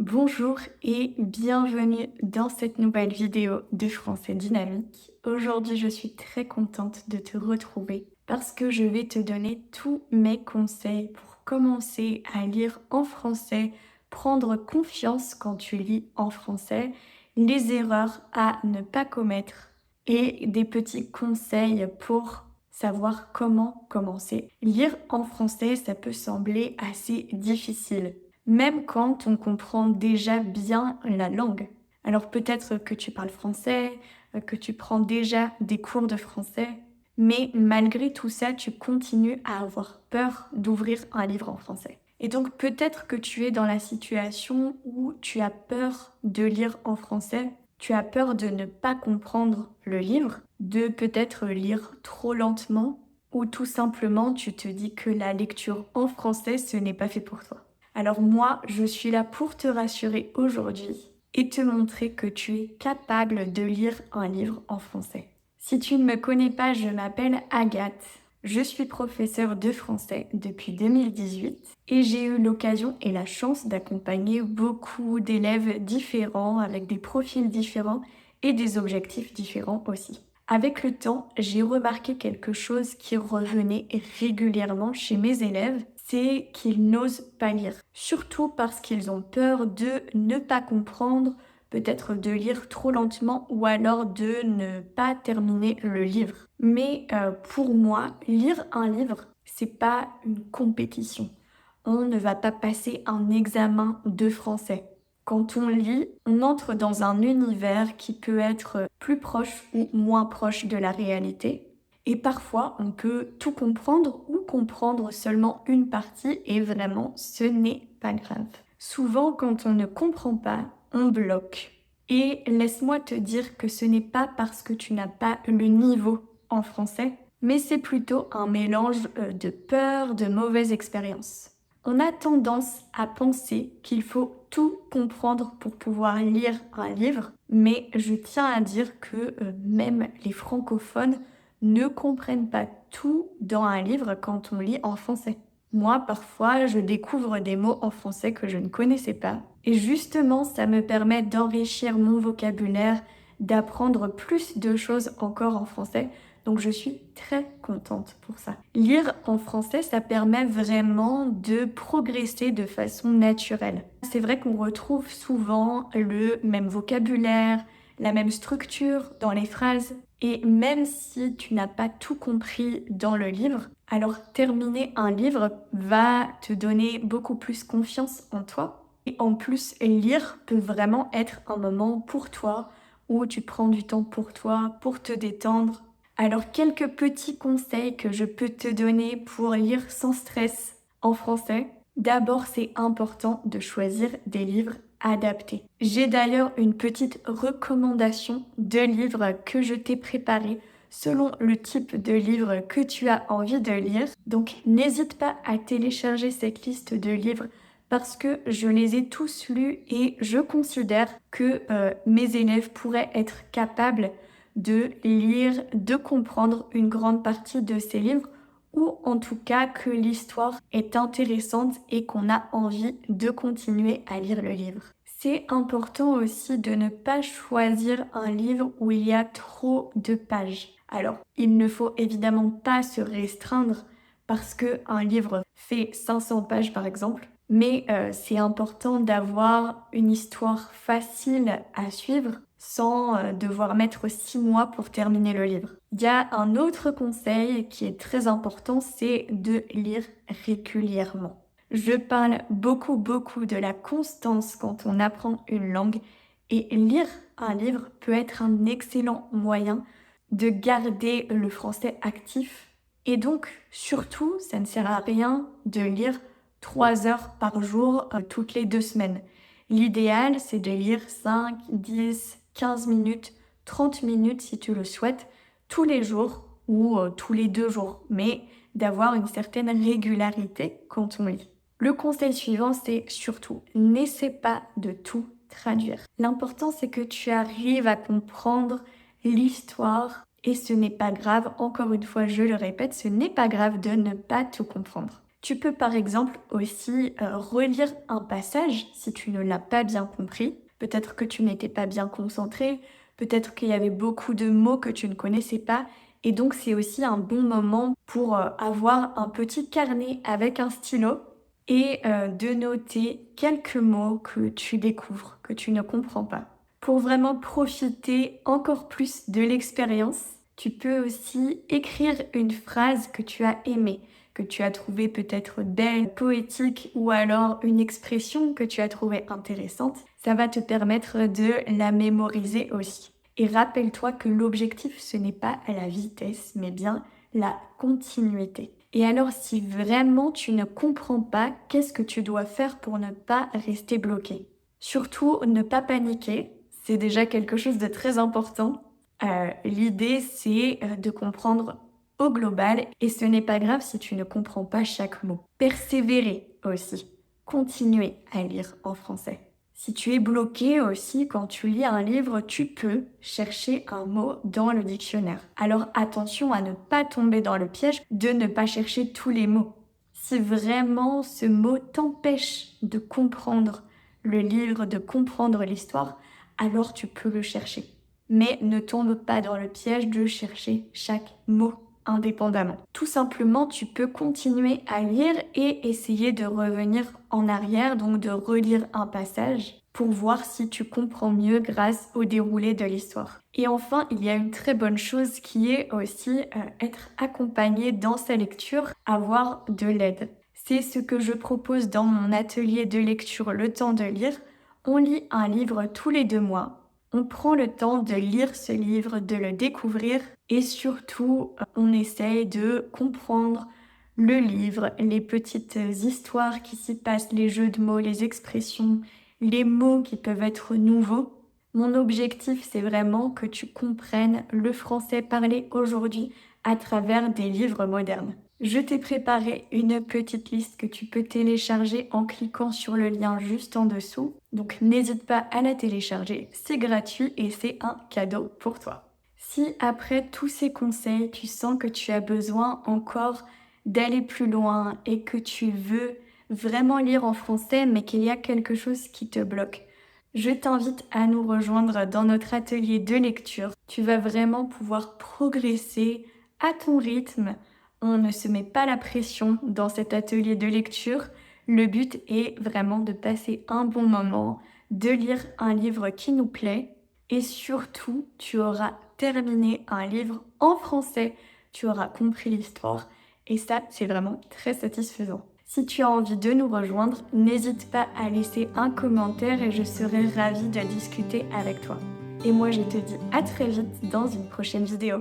Bonjour et bienvenue dans cette nouvelle vidéo de Français Dynamique. Aujourd'hui, je suis très contente de te retrouver parce que je vais te donner tous mes conseils pour commencer à lire en français, prendre confiance quand tu lis en français, les erreurs à ne pas commettre et des petits conseils pour savoir comment commencer. Lire en français, ça peut sembler assez difficile même quand on comprend déjà bien la langue. Alors peut-être que tu parles français, que tu prends déjà des cours de français, mais malgré tout ça, tu continues à avoir peur d'ouvrir un livre en français. Et donc peut-être que tu es dans la situation où tu as peur de lire en français, tu as peur de ne pas comprendre le livre, de peut-être lire trop lentement, ou tout simplement tu te dis que la lecture en français, ce n'est pas fait pour toi. Alors moi, je suis là pour te rassurer aujourd'hui et te montrer que tu es capable de lire un livre en français. Si tu ne me connais pas, je m'appelle Agathe. Je suis professeure de français depuis 2018 et j'ai eu l'occasion et la chance d'accompagner beaucoup d'élèves différents avec des profils différents et des objectifs différents aussi. Avec le temps, j'ai remarqué quelque chose qui revenait régulièrement chez mes élèves, c'est qu'ils n'osent pas lire. Surtout parce qu'ils ont peur de ne pas comprendre, peut-être de lire trop lentement ou alors de ne pas terminer le livre. Mais pour moi, lire un livre, c'est pas une compétition. On ne va pas passer un examen de français. Quand on lit, on entre dans un univers qui peut être plus proche ou moins proche de la réalité. Et parfois, on peut tout comprendre ou comprendre seulement une partie et vraiment, ce n'est pas grave. Souvent, quand on ne comprend pas, on bloque. Et laisse-moi te dire que ce n'est pas parce que tu n'as pas le niveau en français, mais c'est plutôt un mélange de peur, de mauvaise expérience. On a tendance à penser qu'il faut tout comprendre pour pouvoir lire un livre, mais je tiens à dire que même les francophones ne comprennent pas tout dans un livre quand on lit en français. Moi, parfois, je découvre des mots en français que je ne connaissais pas. Et justement, ça me permet d'enrichir mon vocabulaire, d'apprendre plus de choses encore en français. Donc, je suis très contente pour ça. Lire en français, ça permet vraiment de progresser de façon naturelle. C'est vrai qu'on retrouve souvent le même vocabulaire, la même structure dans les phrases. Et même si tu n'as pas tout compris dans le livre, alors terminer un livre va te donner beaucoup plus confiance en toi. Et en plus, lire peut vraiment être un moment pour toi où tu prends du temps pour toi, pour te détendre. Alors quelques petits conseils que je peux te donner pour lire sans stress en français. D'abord, c'est important de choisir des livres adaptés. J'ai d'ailleurs une petite recommandation de livres que je t'ai préparé selon le type de livre que tu as envie de lire. Donc n'hésite pas à télécharger cette liste de livres parce que je les ai tous lus et je considère que mes élèves pourraient être capables de lire, de comprendre une grande partie de ces livres ou en tout cas que l'histoire est intéressante et qu'on a envie de continuer à lire le livre. C'est important aussi de ne pas choisir un livre où il y a trop de pages. Alors, il ne faut évidemment pas se restreindre parce qu'un livre fait 500 pages par exemple, mais c'est important d'avoir une histoire facile à suivre sans devoir mettre 6 mois pour terminer le livre. Il y a un autre conseil qui est très important, c'est de lire régulièrement. Je parle beaucoup de la constance quand on apprend une langue et lire un livre peut être un excellent moyen de garder le français actif. Et donc, surtout, ça ne sert à rien de lire 3 heures par jour toutes les 2 semaines. L'idéal, c'est de lire 5, 10, 15 minutes, 30 minutes si tu le souhaites, tous les jours ou tous les 2 jours, mais d'avoir une certaine régularité quand on lit. Le conseil suivant, c'est surtout, n'essaie pas de tout traduire. L'important, c'est que tu arrives à comprendre l'histoire et ce n'est pas grave, encore une fois, je le répète, ce n'est pas grave de ne pas tout comprendre. Tu peux par exemple aussi relire un passage si tu ne l'as pas bien compris. Peut-être que tu n'étais pas bien concentré, peut-être qu'il y avait beaucoup de mots que tu ne connaissais pas. Et donc c'est aussi un bon moment pour avoir un petit carnet avec un stylo et de noter quelques mots que tu découvres, que tu ne comprends pas. Pour vraiment profiter encore plus de l'expérience, tu peux aussi écrire une phrase que tu as aimée, que tu as trouvée peut-être belle, poétique, ou alors une expression que tu as trouvée intéressante. Ça va te permettre de la mémoriser aussi. Et rappelle-toi que l'objectif, ce n'est pas la vitesse, mais bien la continuité. Et alors, si vraiment tu ne comprends pas, qu'est-ce que tu dois faire pour ne pas rester bloqué? Surtout, ne pas paniquer. C'est déjà quelque chose de très important. L'idée, c'est de comprendre au global et ce n'est pas grave si tu ne comprends pas chaque mot. Persévérer aussi. Continuer à lire en français. Si tu es bloqué aussi quand tu lis un livre, tu peux chercher un mot dans le dictionnaire. Alors attention à ne pas tomber dans le piège de ne pas chercher tous les mots. Si vraiment ce mot t'empêche de comprendre le livre, de comprendre l'histoire, alors tu peux le chercher. Mais ne tombe pas dans le piège de chercher chaque mot indépendamment. Tout simplement, tu peux continuer à lire et essayer de revenir en arrière, donc de relire un passage pour voir si tu comprends mieux grâce au déroulé de l'histoire. Et enfin, il y a une très bonne chose qui est aussi être accompagné dans sa lecture, avoir de l'aide. C'est ce que je propose dans mon atelier de lecture Le Temps de lire. On lit un livre tous les 2 mois. On prend le temps de lire ce livre, de le découvrir et surtout, on essaye de comprendre le livre, les petites histoires qui s'y passent, les jeux de mots, les expressions, les mots qui peuvent être nouveaux. Mon objectif, c'est vraiment que tu comprennes le français parlé aujourd'hui à travers des livres modernes. Je t'ai préparé une petite liste que tu peux télécharger en cliquant sur le lien juste en dessous. Donc n'hésite pas à la télécharger, c'est gratuit et c'est un cadeau pour toi. Si après tous ces conseils, tu sens que tu as besoin encore d'aller plus loin et que tu veux vraiment lire en français mais qu'il y a quelque chose qui te bloque, je t'invite à nous rejoindre dans notre atelier de lecture. Tu vas vraiment pouvoir progresser à ton rythme. On ne se met pas la pression dans cet atelier de lecture. Le but est vraiment de passer un bon moment, de lire un livre qui nous plaît et surtout, tu auras terminé un livre en français, tu auras compris l'histoire et ça, c'est vraiment très satisfaisant. Si tu as envie de nous rejoindre, n'hésite pas à laisser un commentaire et je serai ravie de discuter avec toi. Et moi, je te dis à très vite dans une prochaine vidéo.